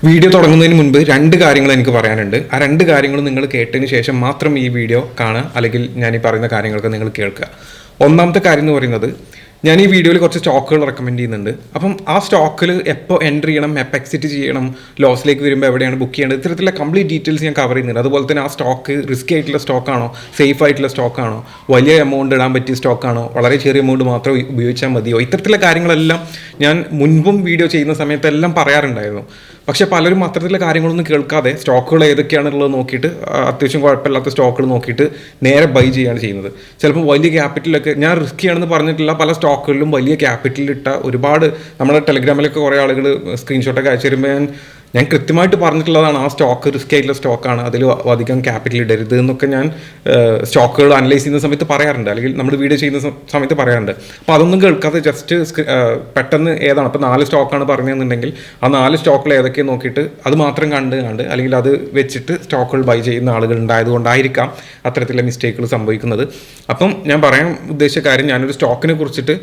Video തുടങ്ങുന്നതിന് മുൻപ് രണ്ട് കാര്യങ്ങൾ എനിക്ക് പറയാനുണ്ട്. ആ രണ്ട് കാര്യങ്ങൾ നിങ്ങൾ കേട്ടതിന് ശേഷം മാത്രം ഈ വീഡിയോ കാണുക, അല്ലെങ്കിൽ ഞാൻ ഈ പറയുന്ന കാര്യങ്ങളൊക്കെ നിങ്ങൾ കേൾക്കുക. ഒന്നാമത്തെ കാര്യം എന്ന് പറയുന്നത്, ഞാൻ ഈ വീഡിയോയിൽ കുറച്ച് സ്റ്റോക്കുകൾ റെക്കമെൻഡ് ചെയ്യുന്നുണ്ട്. അപ്പം ആ സ്റ്റോക്കിൽ എപ്പോൾ എൻട്രി ചെയ്യണം, എപ്പോൾ എക്സിറ്റ് ചെയ്യണം, ലോസിലേക്ക് വരുമ്പോൾ എവിടെയാണ് ബുക്ക് ചെയ്യേണ്ടത്, ഇത്തരത്തിലുള്ള കംപ്ലീറ്റ് ഡീറ്റെയിൽസ് ഞാൻ കവർ ചെയ്യുന്നുണ്ട്. അതുപോലെ തന്നെ ആ സ്റ്റോക്ക് റിസ്ക് ആയിട്ടുള്ള സ്റ്റോക്കാണോ, സേഫ് ആയിട്ടുള്ള സ്റ്റോക്കാണോ, വലിയ എമൗണ്ട് ഇടാൻ പറ്റിയ സ്റ്റോക്കാണോ, വളരെ ചെറിയ എമൗണ്ട് മാത്രം ഉപയോഗിച്ചാൽ മതിയോ, ഇത്തരത്തിലുള്ള കാര്യങ്ങളെല്ലാം ഞാൻ മുൻപും വീഡിയോ ചെയ്യുന്ന സമയത്തെല്ലാം പറയാറുണ്ടായിരുന്നു. പക്ഷേ പലരും അത്തരത്തിലുള്ള കാര്യങ്ങളൊന്നും കേൾക്കാതെ സ്റ്റോക്കുകൾ ഏതൊക്കെയാണെന്നുള്ളത് നോക്കിയിട്ട് അത്യാവശ്യം കുഴപ്പമില്ലാത്ത സ്റ്റോക്കുകൾ നോക്കിയിട്ട് നേരെ ബൈ ചെയ്യുകയാണ് ചെയ്യുന്നത്. ചിലപ്പോൾ വലിയ ക്യാപിറ്റലൊക്കെ, ഞാൻ റിസ്ക് ചെയ്യണമെന്ന് പറഞ്ഞിട്ടില്ല, പല സ്റ്റോക്കുകളിലും വലിയ ക്യാപിറ്റലിട്ട ഒരുപാട്, നമ്മുടെ ടെലിഗ്രാമിലൊക്കെ കുറേ ആളുകൾ സ്ക്രീൻഷോട്ടൊക്കെ അയച്ചു തരുമ്പോൾ ഞാൻ കൃത്യമായിട്ട് പറഞ്ഞിട്ടുള്ളതാണ്, ആ സ്റ്റോക്ക് റിസ്ക് ആയിട്ടുള്ള സ്റ്റോക്കാണ്, അതിൽ അധികം ക്യാപിറ്റൽ ഇടരുത് എന്നൊക്കെ ഞാൻ സ്റ്റോക്കുകൾ അനലൈസ് ചെയ്യുന്ന സമയത്ത് പറയാറുണ്ട്, അല്ലെങ്കിൽ നമ്മൾ വീഡിയോ ചെയ്യുന്ന സമയത്ത് പറയാറുണ്ട്. അപ്പോൾ അതൊന്നും കേൾക്കാതെ ജസ്റ്റ് പെട്ടെന്ന് ഏതാണ് ഇപ്പോൾ 4 സ്റ്റോക്കാണ് പറഞ്ഞതെന്നുണ്ടെങ്കിൽ ആ 4 സ്റ്റോക്കിൽ ഏതൊക്കെ നോക്കിയിട്ട് അത് മാത്രം കണ്ട് അല്ലെങ്കിൽ അത് വെച്ചിട്ട് സ്റ്റോക്കുകൾ ബൈ ചെയ്യുന്ന ആളുകൾ ഉണ്ടായതുകൊണ്ടായിരിക്കാം അത്തരത്തിലുള്ള മിസ്റ്റേക്കുകൾ സംഭവിക്കുന്നത്. അപ്പം ഞാൻ പറയാൻ ഉദ്ദേശിച്ച കാര്യം, ഞാനൊരു സ്റ്റോക്കിനെ കുറിച്ചിട്ട്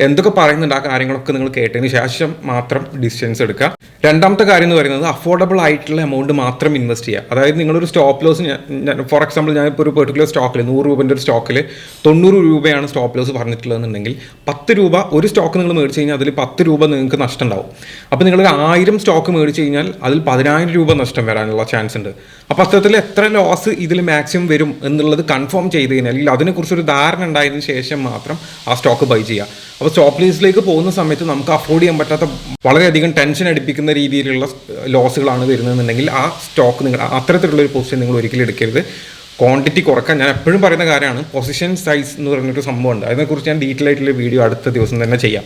എന്തൊക്കെ പറയുന്നുണ്ട് ആ കാര്യങ്ങളൊക്കെ നിങ്ങൾ കേട്ടതിന് ശേഷം മാത്രം ഡിസിഷൻസ് എടുക്കുക. രണ്ടാമത്തെ കാര്യം എന്ന് പറയുന്നത്, അഫോർഡബിൾ ആയിട്ടുള്ള എമൗണ്ട് മാത്രം ഇൻവെസ്റ്റ് ചെയ്യുക. അതായത് നിങ്ങളൊരു സ്റ്റോപ്പ് ലോസ്, ഞാൻ ഫോർ എക്സാമ്പിൾ ഞാനിപ്പോൾ ഒരു പെർട്ടിക്കുലർ സ്റ്റോക്കിൽ 100 രൂപൻ്റെ ഒരു സ്റ്റോക്കിൽ 90 രൂപയാണ് സ്റ്റോപ്പ് ലോസ് പറഞ്ഞിട്ടുള്ളതെന്നുണ്ടെങ്കിൽ 10 രൂപ ഒരു സ്റ്റോക്ക് നിങ്ങൾ മേടിച്ച് കഴിഞ്ഞാൽ അതിൽ 10 രൂപ നിങ്ങൾക്ക് നഷ്ടം ഉണ്ടാവും. അപ്പോൾ നിങ്ങൾ 1000 സ്റ്റോക്ക് മേടിച്ച് കഴിഞ്ഞാൽ അതിൽ 10,000 രൂപ നഷ്ടം വരാനുള്ള ചാൻസ് ഉണ്ട്. അപ്പോൾ അത്തരത്തിൽ എത്ര ലോസ് ഇതിൽ മാക്സിമം വരും എന്നുള്ളത് കൺഫേം ചെയ്ത് കഴിഞ്ഞാൽ, അല്ലെങ്കിൽ അതിനെക്കുറിച്ചൊരു ധാരണ ഉണ്ടായതിനു ശേഷം മാത്രം ആ സ്റ്റോക്ക് ബൈ ചെയ്യുക. അപ്പോൾ സ്റ്റോപ്പ് ലോസിലേക്ക് പോകുന്ന സമയത്ത് നമുക്ക് അഫോർഡ് ചെയ്യാൻ പറ്റാത്ത വളരെയധികം ടെൻഷൻ അടിപ്പിക്കുന്ന രീതിയിലുള്ള ലോസുകളാണ് വരുന്നതെന്നുണ്ടെങ്കിൽ ആ സ്റ്റോക്ക് നിങ്ങൾ അത്തരത്തിലുള്ളൊരു പൊസിഷൻ നിങ്ങൾ ഒരിക്കലും എടുക്കരുത്. ക്വാണ്ടിറ്റി കുറക്കാൻ ഞാൻ എപ്പോഴും പറയുന്ന കാര്യമാണ്, പൊസിഷൻ സൈസ് എന്ന് പറഞ്ഞൊരു സംഭവമുണ്ട്. അതിനെക്കുറിച്ച് ഞാൻ ഡീറ്റെയിൽ ആയിട്ടുള്ള വീഡിയോ അടുത്ത ദിവസം തന്നെ ചെയ്യാം.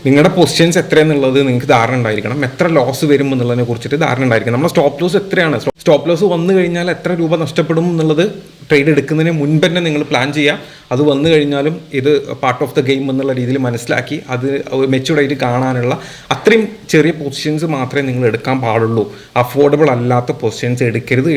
നിങ്ങളുടെ പൊസിഷൻസ് എത്രയെന്നുള്ളത് നിങ്ങൾക്ക് ധാരണ ഉണ്ടായിരിക്കണം, എത്ര ലോസ് വരും എന്നുള്ളതിനെ കുറിച്ചിട്ട് ധാരണ ഉണ്ടായിരിക്കണം. നമ്മുടെ സ്റ്റോപ്പ് ലോസ് എത്രയാണ്, സ്റ്റോപ്പ് ലോസ് വന്നു കഴിഞ്ഞാൽ എത്ര രൂപ നഷ്ടപ്പെടും എന്നുള്ളത് ട്രേഡ് എടുക്കുന്നതിന് മുൻപ് തന്നെ നിങ്ങൾ പ്ലാൻ ചെയ്യുക. അത് വന്നു കഴിഞ്ഞാലും ഇത് പാർട്ട് ഓഫ് ദ ഗെയിം എന്നുള്ള രീതിയിൽ മനസ്സിലാക്കി അത് മെച്യൂർഡായിട്ട് കാണാനുള്ള അത്രയും ചെറിയ പൊസിഷൻസ് മാത്രമേ നിങ്ങൾ എടുക്കാൻ പാടുള്ളൂ. അഫോർഡബിൾ അല്ലാത്ത പൊസിഷൻസ് എടുക്കരുത്.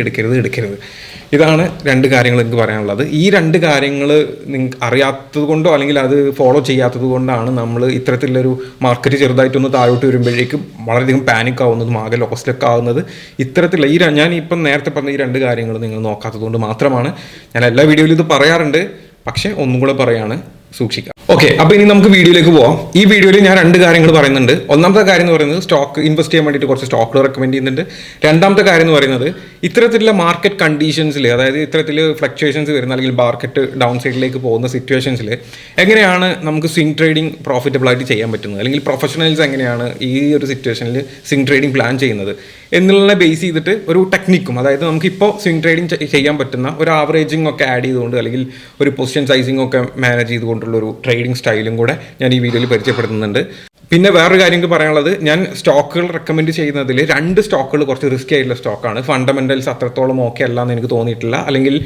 ഇതാണ് രണ്ട് കാര്യങ്ങൾ എനിക്ക് പറയാനുള്ളത്. ഈ രണ്ട് കാര്യങ്ങൾ നിങ്ങൾക്ക് അറിയാത്തത് കൊണ്ടോ അല്ലെങ്കിൽ അത് ഫോളോ ചെയ്യാത്തത് കൊണ്ടാണ് നമ്മൾ ഇത്തരത്തിലുള്ളൊരു മാർക്കറ്റ് ചെറുതായിട്ടൊന്ന് താഴോട്ട് വരുമ്പോഴേക്കും വളരെയധികം പാനിക് ആവുന്നതും ആകെ ലോസിലൊക്കെ ആവുന്നത്. ഇത്തരത്തിലുള്ള ഞാൻ ഇപ്പം നേരത്തെ പറഞ്ഞ ഈ രണ്ട് കാര്യങ്ങൾ നിങ്ങൾ നോക്കാത്തത് കൊണ്ട് മാത്രമാണ്. ഞാൻ എല്ലാ വീഡിയോയിലും ഇത് പറയാറുണ്ട്, പക്ഷേ ഒന്നും കൂടെ പറയാണ്, സൂക്ഷിക്കാം. ഓക്കെ, അപ്പോൾ ഇനി നമുക്ക് വീഡിയോയിലേക്ക് പോവാം. ഈ വീഡിയോയിൽ ഞാൻ രണ്ട് കാര്യങ്ങൾ പറയുന്നുണ്ട്. ഒന്നാമത്തെ കാര്യം എന്ന് പറയുന്നത്, സ്റ്റോക്ക് ഇൻവെസ്റ്റ് ചെയ്യാൻ വേണ്ടിയിട്ട് കുറച്ച് സ്റ്റോക്കുകൾ റെക്കമെൻഡ് ചെയ്യുന്നുണ്ട്. രണ്ടാമത്തെ കാര്യം എന്ന് പറയുന്നത്, ഇത്തരത്തിലുള്ള മാർക്കറ്റ് കണ്ടീഷൻസിൽ, അതായത് ഇത്തരത്തിൽ ഫ്ലക്ച്വേഷൻസ് വരുന്ന അല്ലെങ്കിൽ മാർക്കറ്റ് ഡൗൺ സൈഡിലേക്ക് പോകുന്ന സിറ്റുവേഷൻസിൽ എങ്ങനെയാണ് നമുക്ക് സ്വിംഗ് ട്രേഡിംഗ് പ്രോഫിറ്റബിൾ ആയിട്ട് ചെയ്യാൻ പറ്റുന്നത്, അല്ലെങ്കിൽ പ്രൊഫഷണൽസ് എങ്ങനെയാണ് ഈ ഒരു സിറ്റുവേഷനിൽ സ്വിംഗ് ട്രേഡിംഗ് പ്ലാൻ ചെയ്യുന്നത് എന്നുള്ളതിനെ ബേസ് ചെയ്തിട്ട് ഒരു ടെക്നിക്കും, അതായത് നമുക്കിപ്പോൾ സ്വിംഗ് ട്രേഡിംഗ് ചെയ്യാൻ പറ്റുന്ന ഒരു ആവറേജിംഗ് ഒക്കെ ആഡ് ചെയ്തുകൊണ്ട്, അല്ലെങ്കിൽ ഒരു പൊസിഷൻ സൈസിംഗ് ഒക്കെ മാനേജ് ചെയ്തുകൊണ്ടുള്ള ഒരു ട്രേഡിംഗ് സ്റ്റൈലും കൂടെ ഞാൻ ഈ വീഡിയോയിൽ പരിചയപ്പെടുത്തുന്നുണ്ട്. പിന്നെ വേറൊരു കാര്യം എനിക്ക് പറയാനുള്ളത്, ഞാൻ സ്റ്റോക്കുകൾ റെക്കമെൻഡ് ചെയ്യുന്നതിൽ 2 സ്റ്റോക്കുകൾ കുറച്ച് റിസ്കി ആയിട്ടുള്ള സ്റ്റോക്കാണ്. ഫണ്ടമെന്റൽസ് അത്രത്തോളം ഓക്കെ അല്ല എന്ന് എനിക്ക് തോന്നിയിട്ടില്ല, അല്ലെങ്കിൽ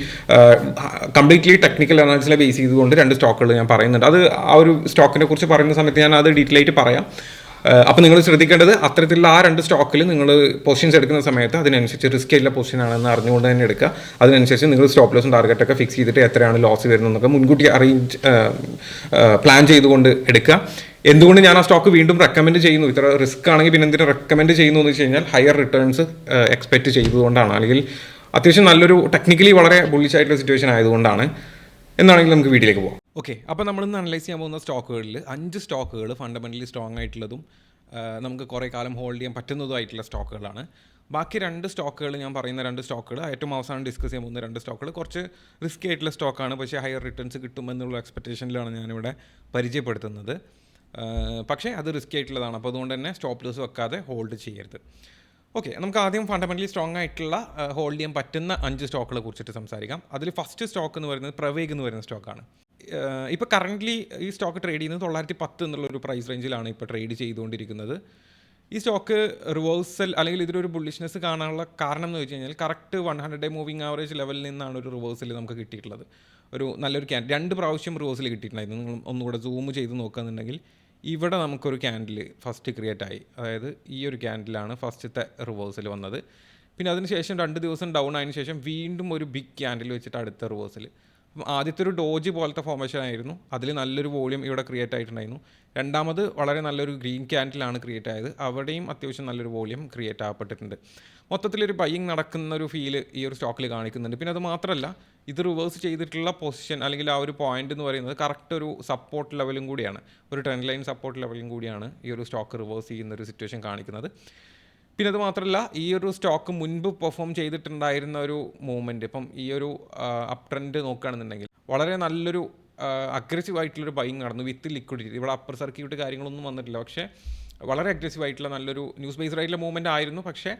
കംപ്ലീറ്റ്ലി ടെക്നിക്കൽ അനാലിസിനെ ബേസ് ചെയ്തുകൊണ്ട് 2 സ്റ്റോക്കുകൾ ഞാൻ പറയുന്നുണ്ട്. അത് ആ ഒരു സ്റ്റോക്കിനെ കുറിച്ച് പറയുന്ന സമയത്ത് ഞാൻ അത് ഡീറ്റെയിൽ ആയിട്ട് പറയാം. അപ്പോൾ നിങ്ങൾ ശ്രദ്ധിക്കേണ്ടത്, അത്തരത്തിലുള്ള ആ 2 സ്റ്റോക്കിൽ നിങ്ങൾ പൊസിഷൻസ് എടുക്കുന്ന സമയത്ത് അതിനനുസരിച്ച് റിസ്ക് ആയിട്ടുള്ള പൊസിഷൻ ആണെന്ന് അറിഞ്ഞുകൊണ്ട് തന്നെ എടുക്കുക. അതിനനുസരിച്ച് നിങ്ങൾ സ്റ്റോപ്പ് ലോസും ടാർഗറ്റൊക്കെ ഫിക്സ് ചെയ്തിട്ട് എത്രയാണ് ലോസ് വരുന്നതെന്നൊക്കെ മുൻകൂട്ടി പ്ലാൻ ചെയ്തുകൊണ്ട് എടുക്കുക. എന്തുകൊണ്ട് ഞാൻ ആ സ്റ്റോക്ക് വീണ്ടും റെക്കമെൻഡ് ചെയ്യുന്നു, ഇത്ര റിസ്ക് ആണെങ്കിൽ പിന്നെ എന്തിനാ റെക്കമെൻഡ് ചെയ്യുന്നു എന്ന് വെച്ച് കഴിഞ്ഞാൽ, ഹയർ റിട്ടേൺസ് എക്സ്പെക്റ്റ് ചെയ്തുകൊണ്ടാണ്, അല്ലെങ്കിൽ അത്യാവശ്യം നല്ലൊരു ടെക്നിക്കലി വളരെ ബുള്ളിഷ് ആയിട്ടുള്ള സിറ്റുവേഷൻ ആയതുകൊണ്ടാണ്. എന്നാണെങ്കിൽ നമുക്ക് വീഡിയോയിലേക്ക് പോകാം. ഓക്കെ, അപ്പോൾ നമ്മളിന്ന് അനലൈസ് ചെയ്യാൻ പോകുന്ന സ്റ്റോക്കുകളിൽ 5 സ്റ്റോക്കുകൾ ഫണ്ടമെൻ്റലി സ്ട്രോങ് ആയിട്ടുള്ളതും നമുക്ക് കുറേ കാലം ഹോൾഡ് ചെയ്യാൻ പറ്റുന്നതുമായിട്ടുള്ള സ്റ്റോക്കുകളാണ്. ബാക്കി 2 സ്റ്റോക്കുകൾ, ഞാൻ പറയുന്ന 2 സ്റ്റോക്കുകൾ, ഏറ്റവും അവസാനം ഡിസ്കസ് ചെയ്യാൻ പോകുന്ന 2 സ്റ്റോക്കുകൾ കുറച്ച് റിസ്ക് ആയിട്ടുള്ള സ്റ്റോക്കാണ്, പക്ഷേ ഹയർ റിട്ടേൺസ് കിട്ടുമെന്നുള്ള എക്സ്പെക്റ്റേഷനിലാണ് ഞാനിവിടെ പരിചയപ്പെടുത്തുന്നത്. പക്ഷേ അത് റിസ്ക് ആയിട്ടുള്ളതാണ്, അപ്പോൾ അതുകൊണ്ട് തന്നെ സ്റ്റോപ്പ് ലോസ് വെക്കാതെ ഹോൾഡ് ചെയ്യരുത്. ഓക്കെ, നമുക്ക് ആദ്യം ഫണ്ടമെൻ്റലി സ്ട്രോങ് ആയിട്ടുള്ള ഹോൾഡ് ചെയ്യാൻ പറ്റുന്ന 5 സ്റ്റോക്കുകളെ കുറിച്ചിട്ട് സംസാരിക്കാം. അതിൽ ഫസ്റ്റ് സ്റ്റോക്ക് എന്ന് പറയുന്നത് പ്രവേഗ് എന്ന് പറയുന്ന സ്റ്റോക്കാണ്. ഇപ്പോൾ കറൻ്റ്ലി ഈ സ്റ്റോക്ക് ട്രേഡ് ചെയ്യുന്നത് 910 എന്നുള്ളൊരു പ്രൈസ് റേഞ്ചിലാണ് ഇപ്പോൾ ട്രേഡ് ചെയ്തുകൊണ്ടിരിക്കുന്നത്. ഈ സ്റ്റോക്ക് റിവേഴ്സൽ, അല്ലെങ്കിൽ ഇതിലൊരു ബുള്ളിഷ്നെസ് കാണാനുള്ള കാരണം എന്ന് വെച്ച് കഴിഞ്ഞാൽ, കറക്റ്റ് 100-day മൂവിങ് ആവറേജ് ലെവലിൽ നിന്നാണ് ഒരു റിവേഴ്സൽ നമുക്ക് കിട്ടിയിട്ടുള്ളത്. ഒരു നല്ലൊരു 2 പ്രാവശ്യം റിവേഴ്സൽ കിട്ടിയിട്ടുണ്ടായിരുന്നു. നിങ്ങൾ ഒന്നുകൂടെ സൂം ചെയ്ത് നോക്കുകയെന്നുണ്ടെങ്കിൽ, ഇവിടെ നമുക്കൊരു ക്യാൻഡിൽ ഫസ്റ്റ് ക്രിയേറ്റ് ആയി, അതായത് ഈ ഒരു ക്യാൻഡിലാണ് ഫസ്റ്റത്തെ റിവേഴ്സൽ വന്നത്. പിന്നെ അതിനുശേഷം 2 ദിവസം ഡൗൺ ആയതിനു ശേഷം വീണ്ടും ഒരു ബിഗ് ക്യാൻഡിൽ വെച്ചിട്ട് അടുത്ത റിവേഴ്സൽ. ആദ്യത്തെ ഒരു ഡോജ് പോലത്തെ ഫോർമേഷൻ ആയിരുന്നു, അതിൽ നല്ലൊരു വോളിയം ഇവിടെ ക്രിയേറ്റ് ആയിട്ടുണ്ടായിരുന്നു. രണ്ടാമത് വളരെ നല്ലൊരു ഗ്രീൻ ക്യാൻഡിലാണ് ക്രിയേറ്റ് ആയത്, അവിടെയും അത്യാവശ്യം നല്ലൊരു വോളിയം ക്രിയേറ്റ് ആകപ്പെട്ടിട്ടുണ്ട്. മൊത്തത്തിലൊരു ബൈയിങ് നടക്കുന്ന ഒരു ഫീല് ഈ ഒരു സ്റ്റോക്കിൽ കാണിക്കുന്നുണ്ട്. പിന്നെ അത് മാത്രമല്ല, ഇത് റിവേഴ്സ് ചെയ്തിട്ടുള്ള പൊസിഷൻ അല്ലെങ്കിൽ ആ ഒരു പോയിന്റ് എന്ന് പറയുന്നത് കറക്റ്റ് ഒരു സപ്പോർട്ട് ലെവലും കൂടിയാണ്, ഒരു ട്രെൻഡ് ലൈൻ സപ്പോർട്ട് ലെവലും കൂടിയാണ് ഈ ഒരു സ്റ്റോക്ക് റിവേഴ്സ് ചെയ്യുന്ന ഒരു സിറ്റുവേഷൻ കാണിക്കുന്നത്. പിന്നെ അത് മാത്രമല്ല, ഈ ഒരു സ്റ്റോക്ക് മുൻപ് പെർഫോം ചെയ്തിട്ടുണ്ടായിരുന്ന ഒരു മൂവ്മെൻറ്റ്, ഇപ്പം ഈ ഒരു അപ് ട്രെൻഡ് നോക്കുകയാണെന്നുണ്ടെങ്കിൽ വളരെ നല്ലൊരു അഗ്രസീവ് ആയിട്ടുള്ളൊരു ബൈങ് നടന്നു വിത്ത് ലിക്വിഡിറ്റി. ഇവിടെ അപ്പർ സർക്യൂട്ട് കാര്യങ്ങളൊന്നും വന്നിട്ടില്ല, പക്ഷേ വളരെ അഗ്രസീവ് ആയിട്ടുള്ള നല്ലൊരു ന്യൂസ് ബേസ്ഡ് ആയിട്ടുള്ള മൂവ്മെൻറ്റ് ആയിരുന്നു. പക്ഷേ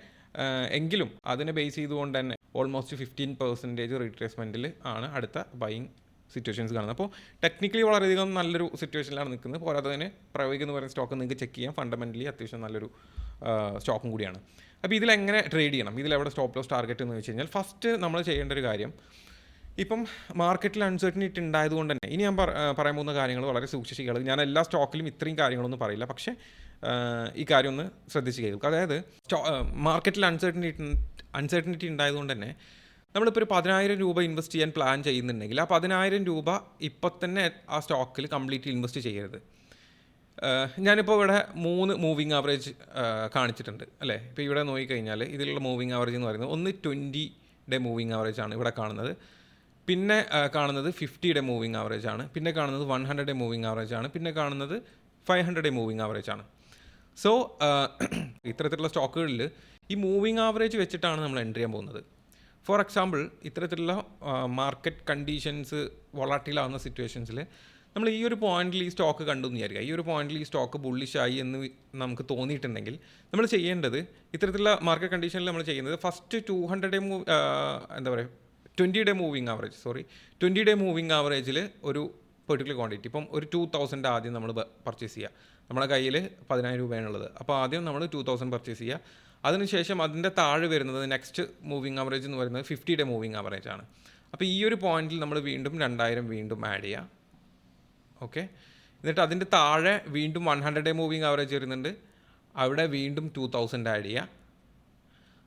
എങ്കിലും അതിനെ ബേസ് ചെയ്തുകൊണ്ട് തന്നെ ഓൾമോസ്റ്റ് 15% റീട്രേസ്മെൻറ്റിൽ ആണ് അടുത്ത ബൈയിങ് സിറ്റുവേഷൻസ് കാണുന്നത്. അപ്പോൾ ടെക്നിക്കലി വളരെയധികം നല്ലൊരു സിറ്റുവേഷനിലാണ് നിൽക്കുന്നത്. പോരാതെ തന്നെ പ്രൈവേഗ് എന്ന് പറയുന്ന സ്റ്റോക്ക് നിങ്ങൾക്ക് ചെക്ക് ചെയ്യാം, ഫണ്ടമെൻ്റലി അത്യാവശ്യം നല്ലൊരു സ്റ്റോക്കും കൂടിയാണ്. അപ്പോൾ ഇതിലെങ്ങനെ ട്രേഡ് ചെയ്യണം, ഇതിലെവിടെ സ്റ്റോപ്പ് ലോസ് ടാർഗറ്റ് എന്ന് വെച്ച് കഴിഞ്ഞാൽ, ഫസ്റ്റ് നമ്മൾ ചെയ്യേണ്ട ഒരു കാര്യം, ഇപ്പം മാർക്കറ്റിൽ അൺസർട്ടനിറ്റി ഉണ്ടായതുകൊണ്ട് തന്നെ ഇനി ഞാൻ പറയാൻ പോകുന്ന കാര്യങ്ങൾ വളരെ സൂക്ഷിച്ച് കേൾക്കുക. ഞാൻ എല്ലാ സ്റ്റോക്കിലും ഇത്രയും കാര്യങ്ങളൊന്നും പറയില്ല, പക്ഷേ ഈ കാര്യം ഒന്ന് ശ്രദ്ധിച്ച് കേൾക്കുക. അതായത് മാർക്കറ്റിൽ അൺസർട്ടനിറ്റി ഉണ്ടായതുകൊണ്ട് തന്നെ നമ്മളിപ്പോൾ ഒരു 10,000 രൂപ ഇൻവെസ്റ്റ് ചെയ്യാൻ പ്ലാൻ ചെയ്യുന്നുണ്ടെങ്കിൽ ആ 10,000 രൂപ ഇപ്പം തന്നെ ആ സ്റ്റോക്കിൽ കംപ്ലീറ്റ് ഇൻവെസ്റ്റ് ചെയ്യരുത്. ഞാനിപ്പോൾ ഇവിടെ 3 മൂവിങ് ആവറേജ് കാണിച്ചിട്ടുണ്ട് അല്ലേ. ഇപ്പോൾ ഇവിടെ നോക്കിക്കഴിഞ്ഞാൽ ഇതിലുള്ള മൂവിങ് ആവറേജ് എന്ന് പറയുന്നത് ഒന്ന് 20-ഡേ മൂവിങ് ആവറേജ് ആണ് ഇവിടെ കാണുന്നത്, പിന്നെ കാണുന്നത് 50-ഡേ മൂവിങ് ആവറേജ് ആണ്, പിന്നെ കാണുന്നത് 100-ഡേ മൂവിങ് ആവറേജ് ആണ്, പിന്നെ കാണുന്നത് 500-ഡേ മൂവിങ് ആവറേജ് ആണ്. സോ ഇത്തരത്തിലുള്ള സ്റ്റോക്കുകളിൽ ഈ മൂവിങ് ആവറേജ് വെച്ചിട്ടാണ് നമ്മൾ എൻട്രി ചെയ്യാൻ പോകുന്നത്. ഫോർ എക്സാമ്പിൾ, ഇത്തരത്തിലുള്ള മാർക്കറ്റ് കണ്ടീഷൻസ് വോളാറ്റിലാവുന്ന സിറ്റുവേഷൻസിൽ നമ്മൾ ഈ ഒരു പോയിന്റിൽ ഈ സ്റ്റോക്ക് കണ്ടു എന്ന് വിചാരിക്കുക, ഈ ഒരു പോയിന്റിൽ ഈ സ്റ്റോക്ക് ബുള്ളിഷായി എന്ന് നമുക്ക് തോന്നിയിട്ടുണ്ടെങ്കിൽ നമ്മൾ ചെയ്യേണ്ടത്, ഇത്തരത്തിലുള്ള മാർക്കറ്റ് കണ്ടീഷനിൽ നമ്മൾ ചെയ്യുന്നത് ഫസ്റ്റ് 200-ഡേ എന്താ പറയുക 20-ഡേ മൂവിങ് ആവറേജിൽ ഒരു പെർട്ടിക്കുലർ ക്വാണ്ടിറ്റി, ഇപ്പം ഒരു 2,000 ആദ്യം നമ്മൾ പർച്ചേസ് ചെയ്യുക. നമ്മുടെ കയ്യിൽ 10,000 രൂപയാണുള്ളത്, അപ്പോൾ ആദ്യം നമ്മൾ 2,000 പർച്ചേസ് ചെയ്യുക. അതിനുശേഷം അതിൻ്റെ താഴെ വരുന്നത് നെക്സ്റ്റ് മൂവിങ് ആവറേജ് എന്ന് പറയുന്നത് 50-ഡേ മൂവിങ് ആവറേജ് ആണ്. അപ്പോൾ ഈ ഒരു പോയിന്റിൽ നമ്മൾ വീണ്ടും 2,000 വീണ്ടും ആഡ് ചെയ്യുക. ഓക്കെ, എന്നിട്ട് അതിൻ്റെ താഴെ വീണ്ടും 100-ഡേ മൂവിങ് ആവറേജ് വരുന്നുണ്ട്, അവിടെ വീണ്ടും 2,000 ആഡ് ചെയ്യുക.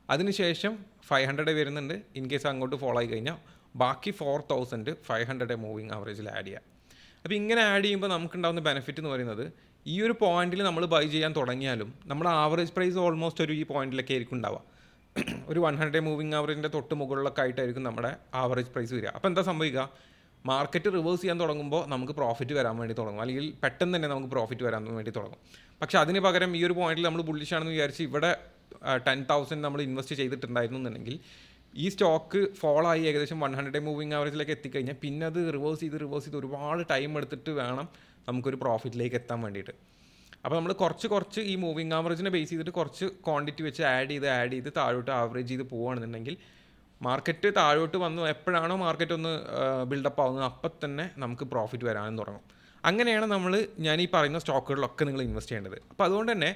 അതിനുശേഷം 500-ഡേ വരുന്നുണ്ട്, ഇൻ കേസ് അങ്ങോട്ട് ഫോളോ ആയി കഴിഞ്ഞാൽ ബാക്കി 4,000 500-ഡേ മൂവിങ് ആവറേജിൽ ആഡ് ചെയ്യുക. അപ്പോൾ ഇങ്ങനെ ആഡ് ചെയ്യുമ്പോൾ നമുക്കുണ്ടാകുന്ന ബെനിഫിറ്റ് എന്ന് പറയുന്നത്, ഈ ഒരു പോയിന്റിൽ നമ്മൾ ബൈ ചെയ്യാൻ തുടങ്ങിയാലും നമ്മുടെ ആവറേജ് പ്രൈസ് ഓൾമോസ്റ്റ് ഒരു ഈ പോയിന്റിലൊക്കെ ആയിരിക്കും ഉണ്ടാവുക. ഒരു 100-ഡേ മൂവിങ് ആവറേജിൻ്റെ തൊട്ട് മുകളിലൊക്കെ ആയിട്ടായിരിക്കും നമ്മുടെ ആവറേജ് പ്രൈസ് വരിക. അപ്പോൾ എന്താ സംഭവിക്കുക, മാർക്കറ്റ് റിവേഴ്സ് ചെയ്യാൻ തുടങ്ങുമ്പോൾ നമുക്ക് പ്രോഫിറ്റ് വരാൻ വേണ്ടി തുടങ്ങും, അല്ലെങ്കിൽ പെട്ടെന്ന് തന്നെ നമുക്ക് പ്രോഫിറ്റ് വരാൻ വേണ്ടി തുടങ്ങും. പക്ഷേ അതിന് പകരം ഈ ഒരു പോയിന്റിൽ നമ്മൾ ബുള്ളിഷാണെന്ന് വിചാരിച്ച് ഇവിടെ 10,000 നമ്മൾ ഇൻവെസ്റ്റ് ചെയ്തിട്ടുണ്ടായിരുന്നു എന്നുണ്ടെങ്കിൽ ഈ സ്റ്റോക്ക് ഫോളോ ആയി ഏകദേശം 100-ഡേ മൂവിങ് ആവറേജിലേക്ക് എത്തിക്കഴിഞ്ഞാൽ പിന്നെ അത് റിവേഴ്സ് ചെയ്ത് ഒരുപാട് ടൈം എടുത്തിട്ട് വേണം നമുക്കൊരു പ്രോഫിറ്റിലേക്ക് എത്താൻ വേണ്ടിയിട്ട്. അപ്പോൾ നമ്മൾ കുറച്ച് ഈ മൂവിങ് ആവറേജിനെ ബേസ് ചെയ്തിട്ട് കുറച്ച് ക്വാണ്ടിറ്റി വെച്ച് ആഡ് ചെയ്ത് താഴോട്ട് ആവറേജ് ചെയ്ത് പോവുകയാണെന്നുണ്ടെങ്കിൽ മാർക്കറ്റ് താഴോട്ട് വന്നു എപ്പോഴാണോ മാർക്കറ്റ് ഒന്ന് ബിൽഡപ്പ് ആവുന്നത് അപ്പം തന്നെ നമുക്ക് പ്രോഫിറ്റ് വരാനും തുടങ്ങും. അങ്ങനെയാണ് ഞാൻ ഈ പറയുന്ന സ്റ്റോക്കുകളിലൊക്കെ നിങ്ങൾ ഇൻവെസ്റ്റ് ചെയ്യേണ്ടത്. അപ്പോൾ അതുകൊണ്ട് തന്നെ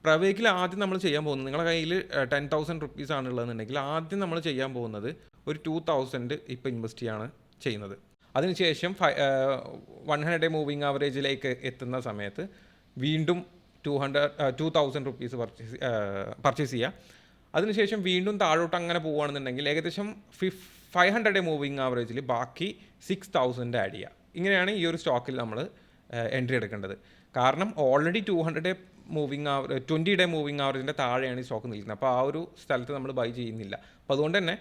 പ്രൈവേറ്റിൽ ആദ്യം നമ്മൾ ചെയ്യാൻ പോകുന്നത്, നിങ്ങളുടെ കയ്യിൽ 10,000 റുപ്പീസ് ആണുള്ളതെന്നുണ്ടെങ്കിൽ ആദ്യം നമ്മൾ ചെയ്യാൻ പോകുന്നത് ഒരു 2,000 ഇപ്പോൾ ഇൻവെസ്റ്റ് ചെയ്യാണ് ചെയ്യുന്നത്. അതിനുശേഷം 100-ഡേ മൂവിങ് ആവറേജിലേക്ക് എത്തുന്ന സമയത്ത് വീണ്ടും 2,000 റുപ്പീസ് പർച്ചേസ് ചെയ്യുക. അതിനുശേഷം വീണ്ടും താഴോട്ട് അങ്ങനെ പോവുകയാണെന്നുണ്ടെങ്കിൽ ഏകദേശം 500-ഡേ മൂവിങ് ആവറേജിൽ ബാക്കി 6,000 ആഡ് ചെയ്യുക. ഇങ്ങനെയാണ് ഈ ഒരു സ്റ്റോക്കിൽ നമ്മൾ എൻട്രി എടുക്കേണ്ടത്. കാരണം ഓൾറെഡി 200-ഡേ മൂവിങ് 20-ഡേ മൂവിങ് ആവറേജിൻ്റെ താഴെയാണ് ഈ സ്റ്റോക്ക് നിൽക്കുന്നത്. അപ്പോൾ ആ ഒരു സ്ഥലത്ത് നമ്മൾ ബൈ ചെയ്യുന്നില്ല. അപ്പോൾ അതുകൊണ്ട് തന്നെ